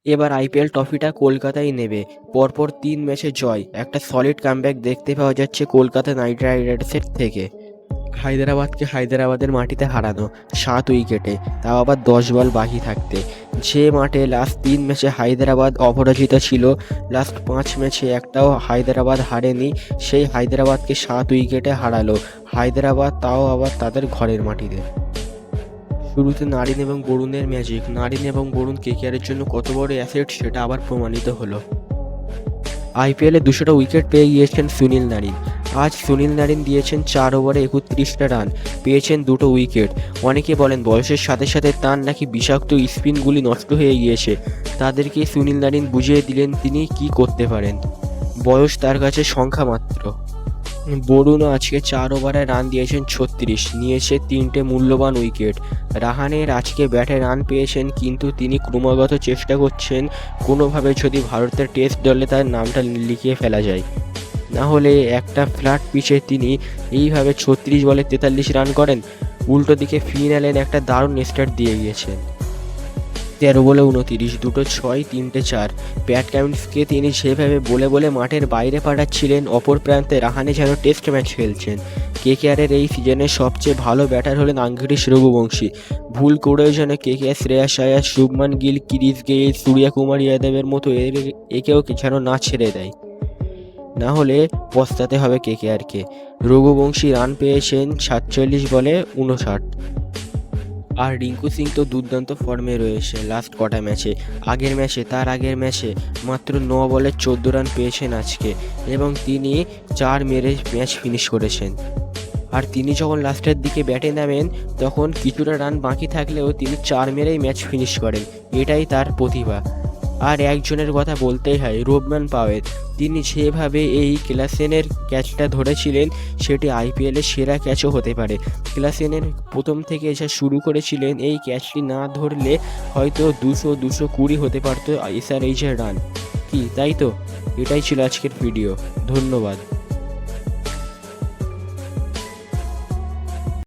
এবার আইপিএল ট্রফিটা কলকাতাই নেবে। পরপর ৩ ম্যাচে জয়, একটা সলিড কামব্যাক দেখতে পাওয়া যাচ্ছে কলকাতা নাইট রাইডার্সের থেকে। হায়দ্রাবাদকে হায়দ্রাবাদের মাটিতে হারানো ৭ উইকেটে, তাও আবার ১০ বল বাকি থাকতে। যে মাঠে লাস্ট ৩ ম্যাচে হায়দ্রাবাদ অপরাজিত ছিল, লাস্ট ৫ ম্যাচে একটাও হায়দ্রাবাদ হারেনি, সেই হায়দ্রাবাদকে ৭ উইকেটে হারালো হায়দ্রাবাদ, তাও আবার তাদের ঘরের মাটিতে। শুরুতে নারিন এবং বরুণের ম্যাজিক, নারিন এবং বরুণ কেকেআরের জন্য কত বড় অ্যাসেট সেটা আবার প্রমাণিত হলো। আইপিএলে ২০০টা উইকেট পেয়ে গিয়েছেন সুনীল নারিন। আজ সুনীল নারিন দিয়েছেন ৪ ওভারে ৩১টা রান, পেয়েছেন ২টো উইকেট। অনেকে বলেন বয়সের সাথে সাথে তার নাকি বিষাক্ত স্পিনগুলি নষ্ট হয়ে গিয়েছে, তাদেরকে সুনীল নারিন বুঝিয়ে দিলেন তিনি কি করতে পারেন। বয়স তার কাছে সংখ্যা মাত্র। বরুণও আজকে ৪ ওভারে রান দিয়েছেন ৩৬, নিয়েছে ৩টে মূল্যবান উইকেট। রাহানের আজকে ব্যাটে রান পেয়েছেন, কিন্তু তিনি ক্রমাগত চেষ্টা করছেন কোনোভাবে যদি ভারতের টেস্ট দলে তার নামটা লিখিয়ে ফেলা যায়। না হলে একটা ফ্ল্যাট পিচে তিনি এইভাবে ৩৬ বলে ৪৩ রান করেন। উল্টো দিকে ফিন অ্যালেন একটা দারুণ স্টার্ট দিয়ে গিয়েছেন। ১৩ বলে ২৯, দুটো ৬, ৩টে ৪। প্যাট কামিন্সকে তিনি যেভাবে বলে মাঠের বাইরে পাঠাচ্ছিলেন, অপর প্রান্তে রাহানে যেন টেস্ট ম্যাচ খেলছেন। কেকেআরের এই সিজনের সবচেয়ে ভালো ব্যাটার হলেন আঙ্গিরিশ রঘুবংশী। ভুল করেও যেন কেকেআর শ্রেয়াস আয়ার, শুভমান গিল, ক্রিস গেইল, সূর্যা কুমার যাদবের মতো একেও যেন না ছেড়ে দেয়, না হলে পস্তাতে হবে কেকেআরকে। রঘুবংশী রান পেয়েছেন ৪৭ বলে ৫৯। আর রিঙ্কু সিং তো দুর্দান্ত ফর্মে রয়েছে লাস্ট কটা ম্যাচে। তার আগের ম্যাচে মাত্র ৯ বলে ১৪ রান পেয়েছেন আজকে, এবং তিনি ৪ মেরে ম্যাচ ফিনিশ করেছেন। আর তিনি যখন লাস্টের দিকে ব্যাটে নামেন, তখন কিছুটা রান বাকি থাকলেও তিনি ৪ মেরেই ম্যাচ ফিনিশ করেন, এটাই তার প্রতিভা। আর একজনের কথা বলতেই হয়, রোবম্যান পাওয়েল। তিনি যেভাবে এই ক্লাসেনের ক্যাচটা ধরেছিলেন, সেটি আইপিএলের সেরা ক্যাচও হতে পারে। ক্লাসেনের প্রথম থেকে যা শুরু করেছিলেন, এই ক্যাচটি না ধরলে হয়তো ২০০-২২০ হতে পারতো এসআরএইচের রান। কি তাই তো? এটাই ছিল আজকের ভিডিও। ধন্যবাদ।